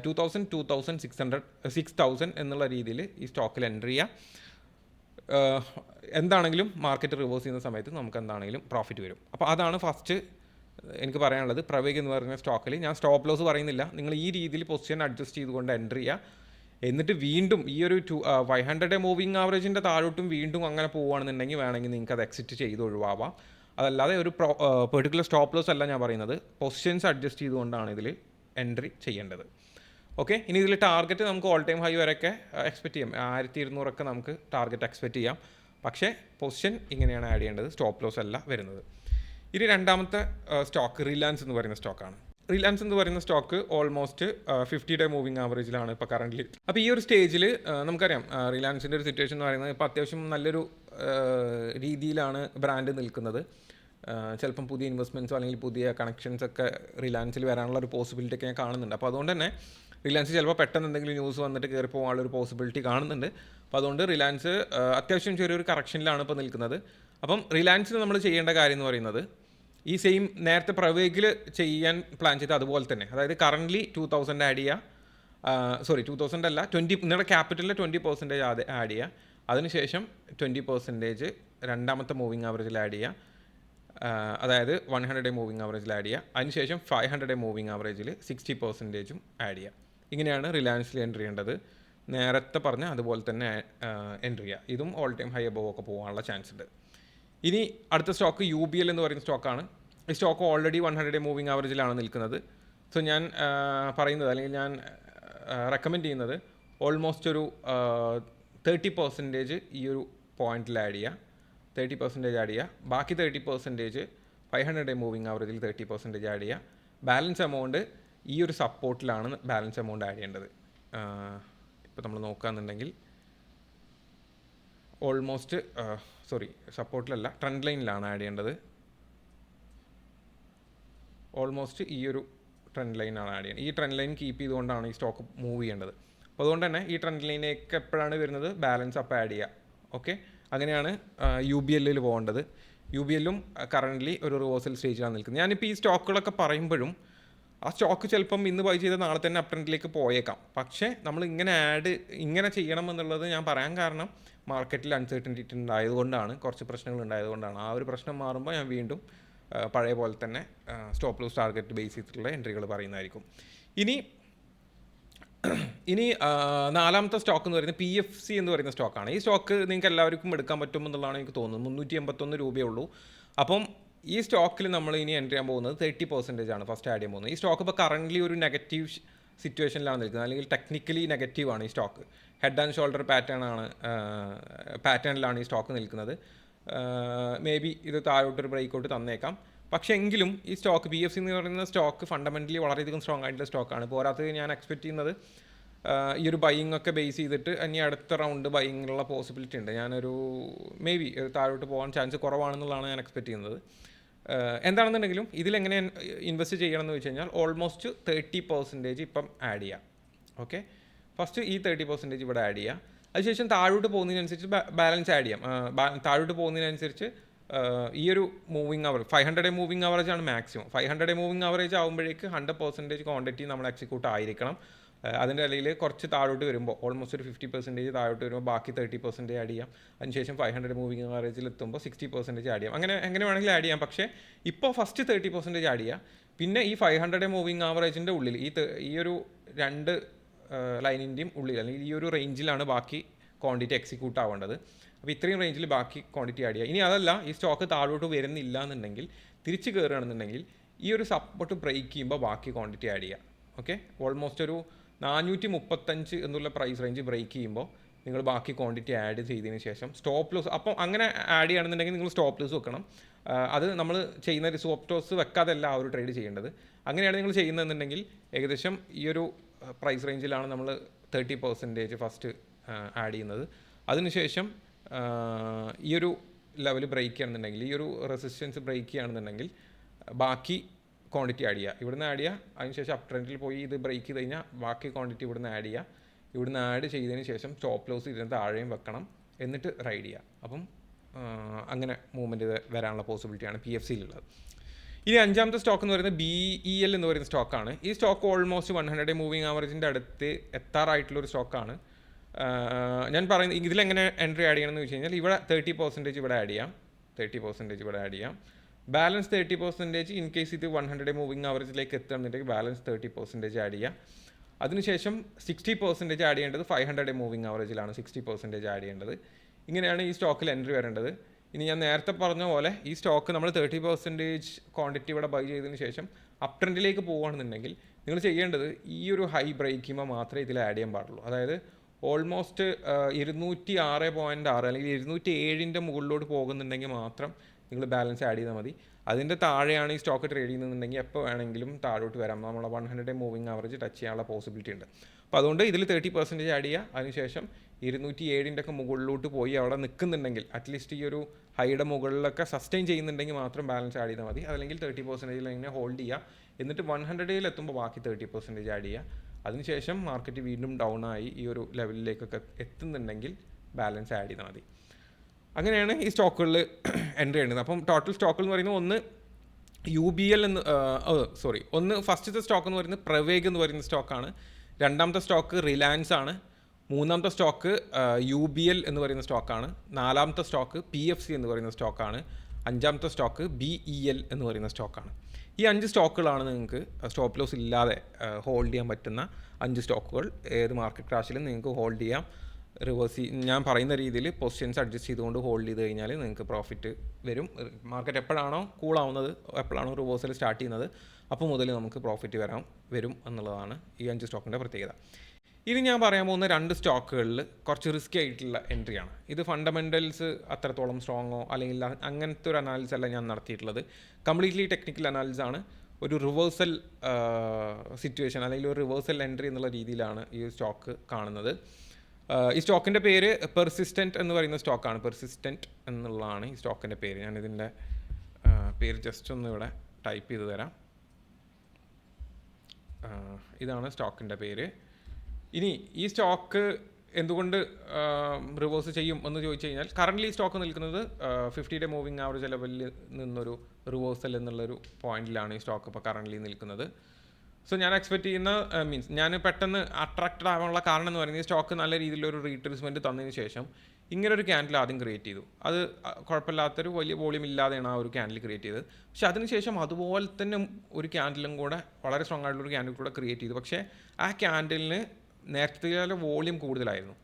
6,000 എന്നുള്ള രീതിയിൽ ഈ സ്റ്റോക്കിൽ എൻട്രി ചെയ്യുക. എന്താണെങ്കിലും മാർക്കറ്റ് റിവേഴ്സ് ചെയ്യുന്ന സമയത്ത് നമുക്ക് എന്താണെങ്കിലും പ്രോഫിറ്റ് വരും. അപ്പോൾ അതാണ് ഫസ്റ്റ് എനിക്ക് പറയാനുള്ളത്. പ്രവേഗ് എന്ന് പറയുന്ന സ്റ്റോക്കിൽ ഞാൻ സ്റ്റോപ്പ് ലോസ് പറയുന്നില്ല, നിങ്ങൾ ഈ രീതിയിൽ പൊസിഷൻ അഡ്ജസ്റ്റ് ചെയ്തുകൊണ്ട് എൻട്രി ചെയ്യുക. എന്നിട്ട് വീണ്ടും ഈ ഒരു 500-ഡേ മൂവിങ് ആവറേജിൻ്റെ താഴോട്ടും വീണ്ടും അങ്ങനെ പോവുകയാണെന്നുണ്ടെങ്കിൽ വേണമെങ്കിൽ നിങ്ങൾക്ക് അത് എക്സിറ്റ് ചെയ്ത് ഒഴിവാവാം. അതല്ലാതെ ഒരു പെർട്ടിക്കുലർ സ്റ്റോപ്പ് ലോസ് അല്ല ഞാൻ പറയുന്നത്, പൊസിഷൻസ് അഡ്ജസ്റ്റ് ചെയ്തുകൊണ്ടാണ് ഇതിൽ എൻട്രി ചെയ്യേണ്ടത്. ഓക്കെ, ഇനി ഇതിൽ ടാർഗറ്റ് നമുക്ക് ഓൾ ടൈം ഹൈ വരെയൊക്കെ എക്സ്പെക്റ്റ് ചെയ്യാം, 1,200 നമുക്ക് ടാർഗറ്റ് എക്സ്പെക്റ്റ് ചെയ്യാം. പക്ഷേ പൊസിഷൻ ഇങ്ങനെയാണ് ആഡ് ചെയ്യേണ്ടത്, സ്റ്റോപ്പ് ലോസ് അല്ല വരുന്നത്. ഇനി രണ്ടാമത്തെ സ്റ്റോക്ക് റിലയൻസ് എന്ന് പറയുന്ന സ്റ്റോക്കാണ്. റിലയൻസ് എന്ന് പറയുന്ന സ്റ്റോക്ക് ഓൾമോസ്റ്റ് 50-ഡേ മൂവിങ് ആവറേജിലാണ് ഇപ്പോൾ കറൻ്റ്ലി. അപ്പോൾ ഈ ഒരു സ്റ്റേജിൽ നമുക്കറിയാം റിലയൻസിൻ്റെ ഒരു സിറ്റുവേഷൻ എന്ന് പറയുന്നത് ഇപ്പോൾ അത്യാവശ്യം നല്ലൊരു രീതിയിലാണ് ബ്രാൻഡ് നിൽക്കുന്നത്. ചിലപ്പം പുതിയ ഇൻവെസ്റ്റ്മെൻറ്റ്സോ അല്ലെങ്കിൽ പുതിയ കണക്ഷൻസൊക്കെ റിലയൻസിൽ വരാനുള്ള ഒരു പോസിബിലിറ്റി ഒക്കെ ഞാൻ കാണുന്നുണ്ട്. അപ്പോൾ അതുകൊണ്ട് തന്നെ റിലയൻസ് ചിലപ്പോൾ പെട്ടെന്ന് എന്തെങ്കിലും ന്യൂസ് വന്നിട്ട് കയറി പോകാനുള്ള ഒരു പോസിബിലിറ്റി കാണുന്നുണ്ട്. അപ്പോൾ അതുകൊണ്ട് റിലയൻസ് അത്യാവശ്യം ചെറിയൊരു കറക്ഷനിലാണ് ഇപ്പോൾ നിൽക്കുന്നത്. അപ്പം റിലയൻസിന് നമ്മൾ ചെയ്യേണ്ട കാര്യം എന്ന് പറയുന്നത് ഈ സെയിം നേരത്തെ പ്രവേഗിൽ ചെയ്യാൻ പ്ലാൻ ചെയ്ത് അതുപോലെ തന്നെ, അതായത് കറൻ്റ്ലി 2000 ആഡ് ചെയ്യുക, 2000 അല്ല, നിങ്ങളുടെ ക്യാപിറ്റലിൽ 20% ആഡ് ചെയ്യുക, അതിനുശേഷം 20% രണ്ടാമത്തെ മൂവിങ് ആവറേജിൽ ആഡ് ചെയ്യുക, അതായത് 100 ഡേ മൂവിങ് ആവറേജിൽ ആഡ് ചെയ്യുക, അതിനുശേഷം 500 ഡേ മൂവിങ് ആവറേജിൽ 60% ആഡ് ചെയ്യുക. ഇങ്ങനെയാണ് റിലയൻസിൽ എൻട്രി ചെയ്യേണ്ടത്. നേരത്തെ പറഞ്ഞ അതുപോലെ തന്നെ എൻട്രി ചെയ്യുക. ഇതും ഓൾ ടൈം ഹൈ അബവ് ഒക്കെ പോകാനുള്ള ചാൻസ് ഉണ്ട്. ഇനി അടുത്ത സ്റ്റോക്ക് UBL എന്ന് പറയുന്ന സ്റ്റോക്കാണ്. ഈ സ്റ്റോക്ക് ഓൾറെഡി 100 ഡേ മൂവിങ് ആവറേജിലാണ് നിൽക്കുന്നത്. സോ ഞാൻ പറയുന്നത്, അല്ലെങ്കിൽ ഞാൻ റെക്കമെൻഡ് ചെയ്യുന്നത് ഓൾമോസ്റ്റ് ഒരു 30% ഈ ഒരു പോയിന്റിൽ ആഡ് ചെയ്യുക, 30% ആഡ് ചെയ്യുക. ബാക്കി 30% 500 ഡേ മൂവിങ് ആവറേജിൽ 30% ആഡ് ചെയ്യുക. ബാലൻസ് എമൗണ്ട് ഈ ഒരു സപ്പോർട്ടിലാണ് ബാലൻസ് എമൗണ്ട് ആഡ് ചെയ്യേണ്ടത്. ഇപ്പോൾ നമ്മൾ നോക്കുകയാണെന്നുണ്ടെങ്കിൽ ഓൾമോസ്റ്റ് സപ്പോർട്ടിലല്ല, ട്രെൻഡ് ലൈനിലാണ് ആഡ് ചെയ്യേണ്ടത്. ഓൾമോസ്റ്റ് ഈ ഒരു ട്രെൻഡ് ലൈനാണ് ആഡ് ചെയ്യുന്നത്. ഈ ട്രെൻഡ് ലൈൻ കീപ്പ് ചെയ്തുകൊണ്ടാണ് ഈ സ്റ്റോക്ക് മൂവ് ചെയ്യേണ്ടത്. അപ്പോൾ അതുകൊണ്ട് തന്നെ ഈ ട്രെൻഡ് ലൈനേക്ക് എപ്പോഴാണ് വരുന്നത്, ബാലൻസ് അപ്പോൾ ആഡ് ചെയ്യുക. ഓക്കെ, അങ്ങനെയാണ് UBL പോകേണ്ടത്. UBL കറൻ്റ്ലി ഒരു റിവേഴ്സൽ സ്റ്റേജിലാണ് നിൽക്കുന്നത്. ഞാനിപ്പോൾ ഈ സ്റ്റോക്കുകളൊക്കെ പറയുമ്പോഴും ആ സ്റ്റോക്ക് ചിലപ്പം ഇന്ന് ബൈ ചെയ്ത് നാളെ തന്നെ അപ് ട്രെൻഡിലേക്ക് പോയേക്കാം. പക്ഷേ നമ്മൾ ഇങ്ങനെ ചെയ്യണം എന്നുള്ളത് ഞാൻ പറയാൻ കാരണം മാർക്കറ്റിൽ അൺസർട്ടനിറ്റി ഉണ്ടായതുകൊണ്ടാണ്, കുറച്ച് പ്രശ്നങ്ങൾ ഉണ്ടായതുകൊണ്ടാണ്. ആ ഒരു പ്രശ്നം മാറുമ്പോൾ ഞാൻ വീണ്ടും പഴയ പോലെ തന്നെ സ്റ്റോപ്പ് ലോസ് ടാർഗറ്റ് ബേസ് ചെയ്തിട്ടുള്ള എൻട്രികൾ പറയുന്നതായിരിക്കും. ഇനി നാലാമത്തെ സ്റ്റോക്ക് എന്ന് പറയുന്നത് PFC എന്ന് പറയുന്ന സ്റ്റോക്കാണ്. ഈ സ്റ്റോക്ക് നിങ്ങൾക്ക് എല്ലാവർക്കും എടുക്കാൻ പറ്റുമെന്നുള്ളതാണ് എനിക്ക് തോന്നുന്നത്. 381 രൂപയേ ഉള്ളൂ. അപ്പം ഈ സ്റ്റോക്കിൽ നമ്മൾ ഇനി എൻട്രി ചെയ്യാൻ പോകുന്നത് 30% ആണ് ഫസ്റ്റ് ആഡ് ചെയ്യാൻ പോകുന്നത്. ഈ സ്റ്റോക്ക് ഇപ്പോൾ കറൻ്റ്ലി ഒരു നെഗറ്റീവ് സിറ്റുവേഷനിലാണ് നിൽക്കുന്നത്, അല്ലെങ്കിൽ ടെക്നിക്കലി നെഗറ്റീവാണ് ഈ സ്റ്റോക്ക്. ഹെഡ് ആൻഡ് ഷോൾഡർ പാറ്റേണിലാണ് ഈ സ്റ്റോക്ക് നിൽക്കുന്നത്. മേ ബി ഇത് താഴോട്ടൊരു ബ്രേക്കൗട്ട് തന്നേക്കാം. പക്ഷേ എങ്കിലും ഈ സ്റ്റോക്ക് PFC എന്ന് പറയുന്ന സ്റ്റോക്ക് ഫണ്ടമെൻ്റലി വളരെയധികം സ്ട്രോങ് ആയിട്ടുള്ള സ്റ്റോക്കാണ്. പോരാത്തത് ഞാൻ എക്സ്പെക്റ്റ് ചെയ്യുന്നത് ഈ ഒരു ബൈയിങ് ഒക്കെ ബേസ് ചെയ്തിട്ട് ഇനി അടുത്ത റൗണ്ട് ബൈയിങ്ങിലുള്ള പോസിബിലിറ്റി ഉണ്ട്. ഞാനൊരു മേ ബി താഴോട്ട് പോകാൻ ചാൻസ് കുറവാണെന്നുള്ളതാണ് ഞാൻ എക്സ്പെക്റ്റ് ചെയ്യുന്നത്. എന്താണെന്നുണ്ടെങ്കിലും ഇതിലെങ്ങനെ ഇൻവെസ്റ്റ് ചെയ്യണമെന്ന് വെച്ച് കഴിഞ്ഞാൽ ഓൾമോസ്റ്റ് 30% ഇപ്പം ആഡ് ചെയ്യാം. ഓക്കെ, ഫസ്റ്റ് ഈ 30% ഇവിടെ ആഡ് ചെയ്യുക. അതിനുശേഷം താഴോട്ട് പോകുന്നതിനനുസരിച്ച് ബാലൻസ് ആഡ് ചെയ്യാം. താഴോട്ട് പോകുന്നതിനനുസരിച്ച് ഈ ഒരു moving average 500 day moving average ആണ് മാക്സിമം. 500 ഡേ മൂവിങ് ആവറേജ് ആകുമ്പോഴേക്ക് 100% ക്വാണ്ടിറ്റി നമ്മൾ എക്സിക്യൂട്ട് ആയിരിക്കണം. അതിൻ്റെ ഇടയിൽ കുറച്ച് താഴോട്ട് വരുമ്പോൾ ഓൾമോസ്റ്റ് ഒരു 50% താഴോട്ട് വരുമ്പോൾ ബാക്കി 30% ആഡ് ചെയ്യാം. അതിനുശേഷം 500 മൂവിങ് ആവറേജിൽ എത്തുമ്പോൾ 60% ആഡ് ചെയ്യാം. എങ്ങനെ വേണമെങ്കിലും ആഡ് ചെയ്യാം. പക്ഷേ ഇപ്പോൾ ഫസ്റ്റ് 30% ആഡ് ചെയ്യുക. പിന്നെ ഈ 500 മൂവിങ് ആവറേജിൻ്റെ ഉള്ളിൽ ഈ ഒരു രണ്ട് ലൈനിൻ്റെയും ഉള്ളിൽ, അല്ലെങ്കിൽ ഈ ഒരു റേഞ്ചിലാണ് ബാക്കി ക്വാണ്ടിറ്റി എക്സിക്യൂട്ട് ആവേണ്ടത്. അപ്പോൾ ഇത്രയും റേഞ്ചിൽ ബാക്കി ക്വാണ്ടിറ്റി ആഡ് ചെയ്യുക. ഇനി അതല്ല, ഈ സ്റ്റോക്ക് താഴോട്ട് വരുന്നില്ല എന്നുണ്ടെങ്കിൽ, തിരിച്ച് കയറുകയാണെന്നുണ്ടെങ്കിൽ ഈ ഒരു സപ്പോർട്ട് ബ്രേക്ക് ചെയ്യുമ്പോൾ ബാക്കി ക്വാണ്ടിറ്റി ആഡ് ചെയ്യുക. ഓക്കെ, ഓൾമോസ്റ്റ് ഒരു 435 എന്നുള്ള പ്രൈസ് റേഞ്ച് ബ്രേക്ക് ചെയ്യുമ്പോൾ നിങ്ങൾ ബാക്കി ക്വാണ്ടിറ്റി ആഡ് ചെയ്തതിന് ശേഷം സ്റ്റോപ്പ് ലോസ്, അപ്പം അങ്ങനെ ആഡ് ചെയ്യുകയാണെന്നുണ്ടെങ്കിൽ നിങ്ങൾ സ്റ്റോപ്പ് ലോസ് വെക്കണം. അത് നമ്മൾ ചെയ്യുന്ന ഒരു സ്റ്റോപ്പ് ലോസ് വെക്കാതല്ല ആ ഒരു ട്രേഡ് ചെയ്യേണ്ടത്. അങ്ങനെയാണ് നിങ്ങൾ ചെയ്യുന്നതെന്നുണ്ടെങ്കിൽ ഏകദേശം ഈ ഒരു പ്രൈസ് റേഞ്ചിലാണ് നമ്മൾ 30% ഫസ്റ്റ് ആഡ് ചെയ്യുന്നത്. അതിനുശേഷം ഈ ഒരു ലെവൽ ബ്രേക്ക് ചെയ്യുകയാണെന്നുണ്ടെങ്കിൽ, ഈ ഒരു റെസിസ്റ്റൻസ് ബ്രേക്ക് ചെയ്യുകയാണെന്നുണ്ടെങ്കിൽ ബാക്കി ക്വാണ്ടിറ്റി ആഡ് ചെയ്യുക. ഇവിടുന്ന് ആഡ് ചെയ്യുക. അതിനുശേഷം അപ് ട്രെൻഡിൽ പോയി ഇത് ബ്രേക്ക് ചെയ്ത് കഴിഞ്ഞാൽ ബാക്കി ക്വാണ്ടിറ്റി ഇവിടുന്ന് ആഡ് ചെയ്യുക. ഇവിടുന്ന് ആഡ് ചെയ്തതിന് ശേഷം സ്റ്റോപ്പ് ലോസ് ഇതിന് താഴെയും വെക്കണം, എന്നിട്ട് റൈഡ് ചെയ്യുക. അപ്പം അങ്ങനെ മൂവ്മെൻറ്റ് വരാനുള്ള പോസിബിലിറ്റിയാണ് PFCയിലുള്ളത്. ഇനി അഞ്ചാമത്തെ സ്റ്റോക്ക് എന്ന് പറയുന്നത് BEL എന്ന് പറയുന്ന സ്റ്റോക്കാണ്. ഈ സ്റ്റോക്ക് ഓൾമോസ്റ്റ് 100 മൂവിങ് ആവറേജിൻ്റെ അടുത്ത് എത്താറായിട്ടുള്ളൊരു സ്റ്റോക്കാണ്. ഞാൻ പറയുന്നത് ഇതിലെങ്ങനെ എൻട്രി ആഡ് ചെയ്യണമെന്ന് വെച്ച് കഴിഞ്ഞാൽ, ഇവിടെ 30% ഇവിടെ ആഡ് ചെയ്യാം, 30% ഇവിടെ ആഡ് ചെയ്യാം. ബാലൻസ് 30% ഇൻ കേസ് ഇത് 100 മൂവിങ് ആവറേജിലേക്ക് എത്തുകയാണെന്നുണ്ടെങ്കിൽ ബാലൻസ് 30% ആഡ് ചെയ്യുക. അതിനുശേഷം 60% ആഡ് ചെയ്യേണ്ടത് 500 മൂവിങ് ആവറേജിലാണ് 60% ആഡ് ചെയ്യേണ്ടത്. ഇങ്ങനെയാണ് ഈ സ്റ്റോക്കിൽ എൻട്രി വരേണ്ടത്. ഇനി ഞാൻ നേരത്തെ പറഞ്ഞ പോലെ ഈ സ്റ്റോക്ക് നമ്മൾ 30% ക്വാണ്ടിറ്റി ഇവിടെ ബൈ ചെയ്തതിന് ശേഷം അപ് ട്രെൻഡിലേക്ക് പോകുകയാണെന്നുണ്ടെങ്കിൽ നിങ്ങൾ ചെയ്യേണ്ടത് ഈ ഒരു ഹൈ ബ്രേക്ക് ചെയ്യുമ്പോൾ മാത്രമേ ഇതിൽ ആഡ് ചെയ്യാൻ പാടുള്ളൂ. അതായത് ഓൾമോസ്റ്റ് 206.6 അല്ലെങ്കിൽ 207 മുകളിലോട്ട് പോകുന്നുണ്ടെങ്കിൽ മാത്രം നിങ്ങൾ ബാലൻസ് ആഡ് ചെയ്താൽ മതി. അതിൻ്റെ താഴെയാണ് ഈ സ്റ്റോക്ക് ട്രേഡ് ചെയ്യുന്നുണ്ടെങ്കിൽ എപ്പോൾ വേണമെങ്കിലും താഴോട്ട് വരാം. നമ്മളെ 100 മൂവിങ് ആവറേജ് ടച്ച് ചെയ്യാനുള്ള പോസിബിലിറ്റി ഉണ്ട്. അപ്പോൾ അതുകൊണ്ട് ഇതിൽ 30% ആഡ് ചെയ്യുക. അതിനുശേഷം 207 മുകളിലോട്ട് പോയി അവിടെ നിൽക്കുന്നുണ്ടെങ്കിൽ, അറ്റ്ലീസ്റ്റ് ഈ ഒരു ഹൈയുടെ മുകളിലൊക്കെ സസ്റ്റെയിൻ ചെയ്യുന്നുണ്ടെങ്കിൽ മാത്രം ബാലൻസ് ആഡ് ചെയ്താൽ മതി. അതല്ലെങ്കിൽ 30% ഇങ്ങനെ ഹോൾഡ് ചെയ്യുക. എന്നിട്ട് 100 എത്തുമ്പോൾ ബാക്കി 30% ആഡ് ചെയ്യുക. അതിനുശേഷം മാർക്കറ്റ് വീണ്ടും ഡൗൺ ആയി ഈ ഒരു ലെവലിലേക്കൊക്കെ എത്തുന്നുണ്ടെങ്കിൽ ബാലൻസ് ആഡ് ചെയ്താൽ മതി. അങ്ങനെയാണ് ഈ സ്റ്റോക്കുകളിൽ എൻട്രി ചെയ്യുന്നത്. അപ്പം ടോട്ടൽ സ്റ്റോക്കുകൾ എന്ന് പറയുന്നത് ഒന്ന് UBL എന്ന് ഒന്ന് ഫസ്റ്റത്തെ സ്റ്റോക്ക് എന്ന് പറയുന്നത് പ്രവേഗ് എന്ന് പറയുന്ന സ്റ്റോക്കാണ്. രണ്ടാമത്തെ സ്റ്റോക്ക് റിലയൻസ് ആണ്. മൂന്നാമത്തെ സ്റ്റോക്ക് UBL എന്ന് പറയുന്ന സ്റ്റോക്കാണ്. നാലാമത്തെ സ്റ്റോക്ക് PFC എന്ന് പറയുന്ന സ്റ്റോക്കാണ്. അഞ്ചാമത്തെ സ്റ്റോക്ക് BEL എന്ന് പറയുന്ന സ്റ്റോക്കാണ്. ഈ 5 സ്റ്റോക്കുകളാണ് നിങ്ങൾക്ക് സ്റ്റോപ്പ് ലോസ് ഇല്ലാതെ ഹോൾഡ് ചെയ്യാൻ പറ്റുന്ന 5 സ്റ്റോക്കുകൾ. ഏത് മാർക്കറ്റ് ക്രാഷിലും നിങ്ങൾക്ക് ഹോൾഡ് ചെയ്യാം. ഞാൻ പറയുന്ന രീതിയിൽ പൊസിഷൻസ് അഡ്ജസ്റ്റ് ചെയ്തുകൊണ്ട് ഹോൾഡ് ചെയ്ത് കഴിഞ്ഞാൽ നിങ്ങൾക്ക് പ്രോഫിറ്റ് വരും. മാർക്കറ്റ് എപ്പോഴാണോ കൂളാവുന്നത്, എപ്പോഴാണോ റിവേഴ്സൽ സ്റ്റാർട്ട് ചെയ്യുന്നത്, അപ്പോൾ മുതൽ നമുക്ക് പ്രോഫിറ്റ് വരും എന്നുള്ളതാണ് ഈ 5 സ്റ്റോക്കിൻ്റെ പ്രത്യേകത. ഇനി ഞാൻ പറയാൻ പോകുന്ന 2 സ്റ്റോക്കുകളിൽ കുറച്ച് റിസ്കി ആയിട്ടുള്ള എൻട്രിയാണ്. ഇത് ഫണ്ടമെൻ്റൽസ് അത്രത്തോളം സ്ട്രോങ്ങോ അല്ലെങ്കിൽ അങ്ങനത്തെ ഒരു അനാലിസിസ് അല്ല ഞാൻ നടത്തിയിട്ടുള്ളത്. കംപ്ലീറ്റ്ലി ടെക്നിക്കൽ അനാലിസിസ് ആണ്. ഒരു റിവേഴ്സൽ സിറ്റുവേഷൻ അല്ലെങ്കിൽ ഒരു റിവേഴ്സൽ എൻട്രി എന്നുള്ള രീതിയിലാണ് ഈ സ്റ്റോക്ക് കാണുന്നത്. ഈ സ്റ്റോക്കിൻ്റെ പേര് പെർസിസ്റ്റൻറ്റ് എന്ന് പറയുന്ന സ്റ്റോക്കാണ്. പെർസിസ്റ്റൻറ്റ് എന്നുള്ളതാണ് ഈ സ്റ്റോക്കിൻ്റെ പേര്. ഞാനിതിൻ്റെ പേര് ജസ്റ്റ് ഒന്ന് ഇവിടെ ടൈപ്പ് ചെയ്ത് തരാം. ഇതാണ് സ്റ്റോക്കിൻ്റെ പേര്. ഇനി ഈ സ്റ്റോക്ക് എന്തുകൊണ്ട് റിവേഴ്സ് ചെയ്യും എന്ന് ചോദിച്ചു കഴിഞ്ഞാൽ, കറൻ്റ്ലി ഈ സ്റ്റോക്ക് നിൽക്കുന്നത് 50-day മൂവിങ് ആവറേജ് ലെവലിൽ നിന്നൊരു റിവേഴ്സൽ എന്നുള്ളൊരു പോയിന്റിലാണ് ഈ സ്റ്റോക്ക് ഇപ്പോൾ കറൻ്റ്ലി നിൽക്കുന്നത്. സോ ഞാൻ എക്സ്പെക്റ്റ് ചെയ്യുന്ന ഞാൻ പെട്ടെന്ന് അട്രാക്റ്റഡ് ആവാനുള്ള കാരണം എന്ന് പറയുന്നത്, ഈ സ്റ്റോക്ക് നല്ല രീതിയിലൊരു റീട്രേസ്മെൻറ്റ് തന്നതിന് ശേഷം ഇങ്ങനൊരു ക്യാൻഡിൽ ആദ്യം ക്രിയേറ്റ് ചെയ്തു. അത് കുഴപ്പമില്ലാത്തൊരു വലിയ വോളിയം ഇല്ലാതെയാണ് ആ ഒരു ക്യാൻഡിൽ ക്രിയേറ്റ് ചെയ്തത്. പക്ഷേ അതിനുശേഷം അതുപോലെ തന്നെ ഒരു ക്യാൻഡിലും കൂടെ വളരെ സ്ട്രോങ് ആയിട്ടുള്ളൊരു ക്യാൻഡിൽ കൂടെ ക്രിയേറ്റ് ചെയ്തു. പക്ഷേ ആ ക്യാൻഡിലിന് നേരത്തെ വോളിയം കൂടുതലായിരുന്നു.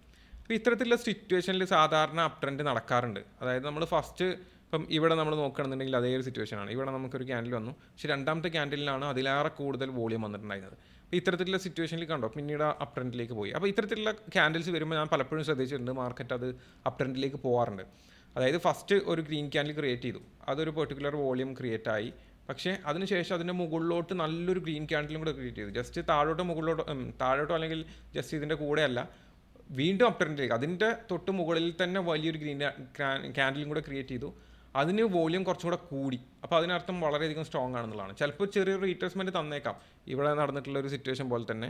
അപ്പോൾ ഇത്തരത്തിലുള്ള സിറ്റുവേഷനിൽ സാധാരണ അപ് ട്രെൻഡ് നടക്കാറുണ്ട്. അതായത് നമ്മൾ ഫസ്റ്റ് ഇപ്പം ഇവിടെ നമ്മൾ നോക്കുകയാണെന്നുണ്ടെങ്കിൽ അതേ ഒരു സിറ്റുവേഷനാണ്. ഇവിടെ നമുക്കൊരു ക്യാൻഡിൽ വന്നു, പക്ഷേ രണ്ടാമത്തെ ക്യാൻഡിലാണ് അതിലേറെ കൂടുതൽ വോളിയം വന്നിട്ടുണ്ടായിരുന്നത്. അപ്പോൾ ഇത്തരത്തിലുള്ള സിറ്റുവേഷനിൽ കണ്ടോ പിന്നീട് അപ് ട്രെൻഡിലേക്ക് പോയി. അപ്പോൾ ഇത്തരത്തിലുള്ള ക്യാൻഡിൽസ് വരുമ്പോൾ ഞാൻ പലപ്പോഴും ശ്രദ്ധിച്ചിട്ടുണ്ട് മാർക്കറ്റ് അത് അപ് ട്രെൻഡിലേക്ക് പോകാറുണ്ട്. അതായത് ഫസ്റ്റ് ഒരു ഗ്രീൻ ക്യാൻഡിൽ ക്രിയേറ്റ് ചെയ്തു, അതൊരു പെർട്ടിക്കുലർ വോളിയം ക്രിയേറ്റ് ആയി. പക്ഷേ അതിനുശേഷം അതിൻ്റെ മുകളിലോട്ട് നല്ലൊരു ഗ്രീൻ ക്യാൻഡിലും കൂടെ ക്രിയേറ്റ് ചെയ്തു. ജസ്റ്റ് താഴോട്ടോ അല്ലെങ്കിൽ ജസ്റ്റ് ഇതിൻ്റെ കൂടെയല്ല, വീണ്ടും അപ് ട്രെൻഡിലേക്ക് അതിൻ്റെ തൊട്ട് മുകളിൽ തന്നെ വലിയൊരു ഗ്രീൻ ക്യാൻഡിലും കൂടെ ക്രിയേറ്റ് ചെയ്തു. അതിന് വോളിയം കുറച്ചും കൂടെ കൂടി. അപ്പോൾ അതിനർത്ഥം വളരെയധികം സ്ട്രോങ് ആണെന്നുള്ളതാണ്. ചിലപ്പോൾ ചെറിയൊരു റീട്രേസ്മെൻറ്റ് തന്നേക്കാം. ഇവിടെ നടന്നിട്ടുള്ള ഒരു സിറ്റുവേഷൻ പോലെ തന്നെ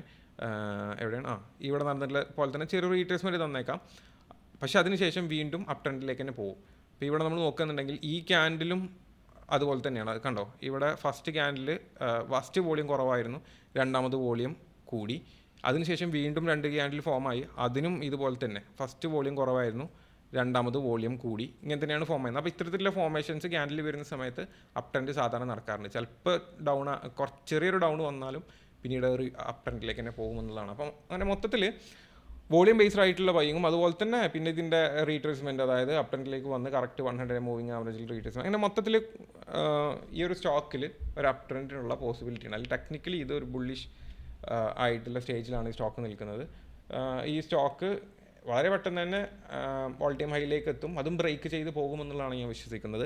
ഇവിടെ നടന്നിട്ടുള്ള പോലെ തന്നെ ചെറിയൊരു റീട്രേസ്മെൻറ്റ് തന്നേക്കാം. പക്ഷേ അതിനുശേഷം വീണ്ടും അപ് ട്രെൻഡിലേക്ക് തന്നെ പോകും. അപ്പോൾ ഇവിടെ നമ്മൾ നോക്കുകയാണെന്നുണ്ടെങ്കിൽ ഈ ക്യാൻഡിലും അതുപോലെ തന്നെയാണ്. അത് കണ്ടോ, ഇവിടെ ഫസ്റ്റ് വോളിയം കുറവായിരുന്നു, രണ്ടാമത് വോളിയം കൂടി. അതിനുശേഷം വീണ്ടും 2 ക്യാൻഡിൽ ഫോമായി. അതിനും ഇതുപോലെ തന്നെ ഫസ്റ്റ് വോളിയം കുറവായിരുന്നു, രണ്ടാമത് വോളിയം കൂടി. ഇങ്ങനെ തന്നെയാണ് ഫോം ചെയ്യുന്നത്. അപ്പോൾ ഇത്തരത്തിലുള്ള ഫോർമേഷൻസ് ക്യാൻഡിൽ വരുന്ന സമയത്ത് അപ് ട്രെൻഡ് സാധാരണ നടക്കാറുണ്ട്. ചിലപ്പോൾ ചെറിയൊരു ഡൗൺ വന്നാലും പിന്നീട് ഒരു അപ് ട്രെൻഡിലേക്ക് തന്നെ പോകുമെന്നുള്ളതാണ്. അപ്പം അങ്ങനെ മൊത്തത്തിൽ വോളിയം ബേസ്ഡ് ആയിട്ടുള്ള ബൈയിങ്ങും അതുപോലെ തന്നെ പിന്നെ ഇതിൻ്റെ റീട്രേസ്മെൻറ്റ്, അതായത് അപ് ട്രെൻഡിലേക്ക് വന്ന് കറക്റ്റ് 100 മൂവിങ് ആവറേജിൽ റീട്രേസ്മെൻറ്റ്, അങ്ങനെ മൊത്തത്തിൽ ഈ ഒരു സ്റ്റോക്കിൽ ഒരു അപ് ട്രെൻഡിനുള്ള പോസിബിലിറ്റി ഉണ്ട്. അല്ലെങ്കിൽ ടെക്നിക്കലി ഇതൊരു ബുള്ളിഷ് ആയിട്ടുള്ള സ്റ്റേജിലാണ് ഈ സ്റ്റോക്ക് നിൽക്കുന്നത്. ഈ സ്റ്റോക്ക് വളരെ പെട്ടെന്ന് തന്നെ ഓൾ ടൈം ഹൈയിലേക്ക് എത്തും, അതും ബ്രേക്ക് ചെയ്ത് പോകുമെന്നുള്ളതാണ് ഞാൻ വിശ്വസിക്കുന്നത്.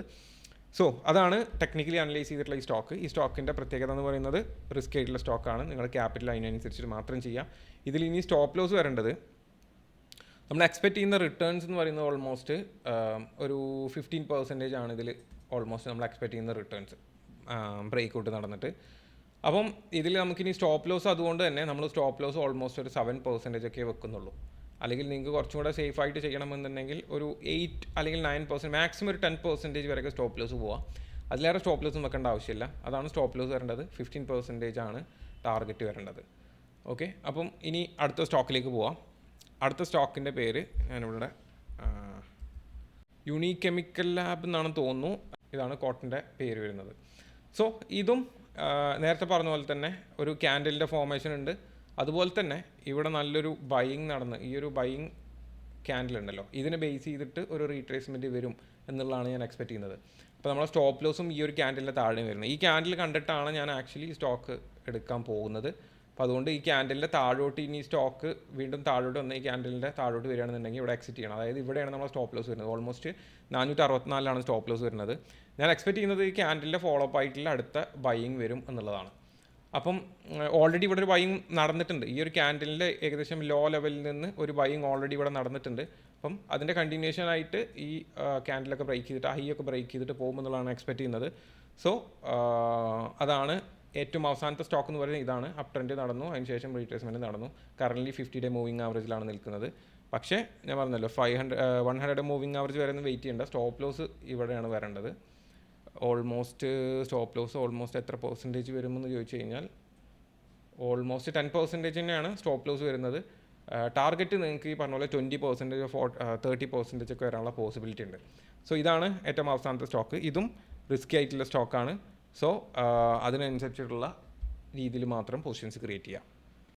സോ അതാണ് ടെക്നിക്കലി അനലൈസ് ചെയ്തിട്ടുള്ള ഈ സ്റ്റോക്ക്. ഈ സ്റ്റോക്കിൻ്റെ പ്രത്യേകത എന്ന് പറയുന്നത് റിസ്ക് ആയിട്ടുള്ള സ്റ്റോക്കാണ്. നിങ്ങൾ ക്യാപിറ്റൽ അതിനനുസരിച്ചിട്ട് മാത്രം ചെയ്യാം. ഇതിൽ ഇനി സ്റ്റോപ്പ് ലോസ് വരേണ്ടത്, നമ്മൾ എക്സ്പെക്റ്റ് ചെയ്യുന്ന റിട്ടേൺസ് എന്ന് പറയുന്നത് ഓൾമോസ്റ്റ് ഒരു 15% ആണ് ഇതിൽ ഓൾമോസ്റ്റ് നമ്മൾ എക്സ്പെക്റ്റ് ചെയ്യുന്ന റിട്ടേൺസ് ബ്രേക്ക് ഔട്ട് നടന്നിട്ട്. അപ്പം ഇതിൽ നമുക്കിനി സ്റ്റോപ്പ് ലോസ് അതുകൊണ്ട് തന്നെ നമ്മൾ സ്റ്റോപ്പ് ലോസ് ഓൾമോസ്റ്റ് ഒരു 7% ഒക്കെ വെക്കുന്നുള്ളൂ. അല്ലെങ്കിൽ നിങ്ങൾക്ക് കുറച്ചും കൂടെ സേഫ് ആയിട്ട് ചെയ്യണമെന്നുണ്ടെങ്കിൽ ഒരു 8 അല്ലെങ്കിൽ 9%, മാക്സിമം ഒരു 10% വരെയൊക്കെ സ്റ്റോപ്പ് ലോസ് പോവാം. അതിലേറെ സ്റ്റോപ്പ് ലോസും വെക്കേണ്ട ആവശ്യമില്ല. അതാണ് സ്റ്റോപ്പ് ലോസ് വരേണ്ടത്. 15% ആണ് ടാർഗറ്റ് വരേണ്ടത്. ഓക്കെ, അപ്പം ഇനി അടുത്ത സ്റ്റോക്കിലേക്ക് പോവാം. അടുത്ത സ്റ്റോക്കിൻ്റെ പേര് ഞാനിവിടെ യൂണീക്ക് കെമിക്കൽ ലാബ് എന്നാണ് തോന്നുന്നു. ഇതാണ് കോട്ടൻ്റെ പേര് വരുന്നത്. സോ ഇതും നേരത്തെ പറഞ്ഞ പോലെ തന്നെ ഒരു ക്യാൻഡിലിൻ്റെ ഫോർമേഷൻ ഉണ്ട്. അതുപോലെ തന്നെ ഇവിടെ നല്ലൊരു ബൈയിങ് നടന്ന് ഈ ഒരു ബൈയിങ് ക്യാൻഡിൽ ഉണ്ടല്ലോ, ഇതിനെ ബേസ് ചെയ്തിട്ട് ഒരു റീട്രേസ്മെൻറ്റ് വരും എന്നുള്ളതാണ് ഞാൻ എക്സ്പെക്റ്റ് ചെയ്യുന്നത്. അപ്പോൾ നമ്മളെ സ്റ്റോപ്പ് ലോസും ഈ ഒരു ക്യാൻഡിലിൻ്റെ താഴെ വരുന്നത്. ഈ ക്യാൻഡിൽ കണ്ടിട്ടാണ് ഞാൻ ആക്ച്വലി സ്റ്റോക്ക് എടുക്കാൻ പോകുന്നത്. അപ്പോൾ അതുകൊണ്ട് ഈ ക്യാൻഡിലിൻ്റെ താഴോട്ട് ഇനി സ്റ്റോക്ക് വീണ്ടും താഴോട്ട് വന്ന് ഈ ക്യാൻഡിലിൻ്റെ താഴോട്ട് വരികയാണെന്നുണ്ടെങ്കിൽ ഇവിടെ എക്സിറ്റ് ചെയ്യണം. അതായത് ഇവിടെയാണ് നമ്മൾ സ്റ്റോപ്പ് ലോസ് വരുന്നത്. ഓൾമോസ്റ്റ് 464 സ്റ്റോപ്പ് ലോസ് വരുന്നത്. ഞാൻ എക്സ്പെക്റ്റ് ചെയ്യുന്നത് ഈ ക്യാൻഡിലിൻ്റെ ഫോളോ അപ്പ് ആയിട്ടുള്ള അടുത്ത ബൈയിങ് വരും എന്നുള്ളതാണ്. അപ്പം ഓൾറെഡി ഇവിടെ ഒരു ബൈയിങ് നടന്നിട്ടുണ്ട്. ഈ ഒരു ക്യാൻഡിലിൻ്റെ ഏകദേശം ലോ ലെവലിൽ നിന്ന് ഒരു ബൈയിങ് ഓൾറെഡി ഇവിടെ നടന്നിട്ടുണ്ട്. അപ്പം അതിൻ്റെ കണ്ടിന്യൂഷൻ ആയിട്ട് ഈ ക്യാൻഡിലൊക്കെ ബ്രേക്ക് ചെയ്തിട്ട് ഹൈ ഒക്കെ ബ്രേക്ക് ചെയ്തിട്ട് പോകുമെന്നുള്ളതാണ് എക്സ്പെക്റ്റ് ചെയ്യുന്നത്. സോ അതാണ് ഏറ്റവും അവസാനത്തെ സ്റ്റോക്ക് എന്ന് പറയുന്നത് ഇതാണ്. അപ് ട്രെൻഡ് നടന്നു, അതിനുശേഷം റീട്രേസ്മെൻറ്റ് നടന്നു. കറൻറ്റ്ലി 50-day മൂവിങ് ആവറേജിലാണ് നിൽക്കുന്നത്. പക്ഷേ ഞാൻ പറഞ്ഞല്ലോ 100 മൂവിങ് ആവറേജ് വരെ ഒന്നും വെയിറ്റ് ചെയ്യേണ്ട. സ്റ്റോപ്പ് ലോസ് ഇവിടെയാണ് വരേണ്ടത്. ഓൾമോസ്റ്റ് സ്റ്റോപ്പ് ലോസ് ഓൾമോസ്റ്റ് എത്ര പെർസെൻറ്റേജ് വരുമെന്ന് ചോദിച്ചു കഴിഞ്ഞാൽ ഓൾമോസ്റ്റ് 10% തന്നെയാണ് സ്റ്റോപ്പ് ലോസ് വരുന്നത്. ടാർഗറ്റ് നിങ്ങൾക്ക് ഈ പറഞ്ഞ പോലെ 20% 30% ഒക്കെ വരാനുള്ള പോസിബിലിറ്റി ഉണ്ട്. സോ ഇതാണ് ഏറ്റവും അവസാനത്തെ സ്റ്റോക്ക്. ഇതും റിസ്കി ആയിട്ടുള്ള സ്റ്റോക്കാണ്. സോ അതിനനുസരിച്ചിട്ടുള്ള രീതിയിൽ മാത്രം പൊസിഷൻസ് ക്രിയേറ്റ് ചെയ്യാം.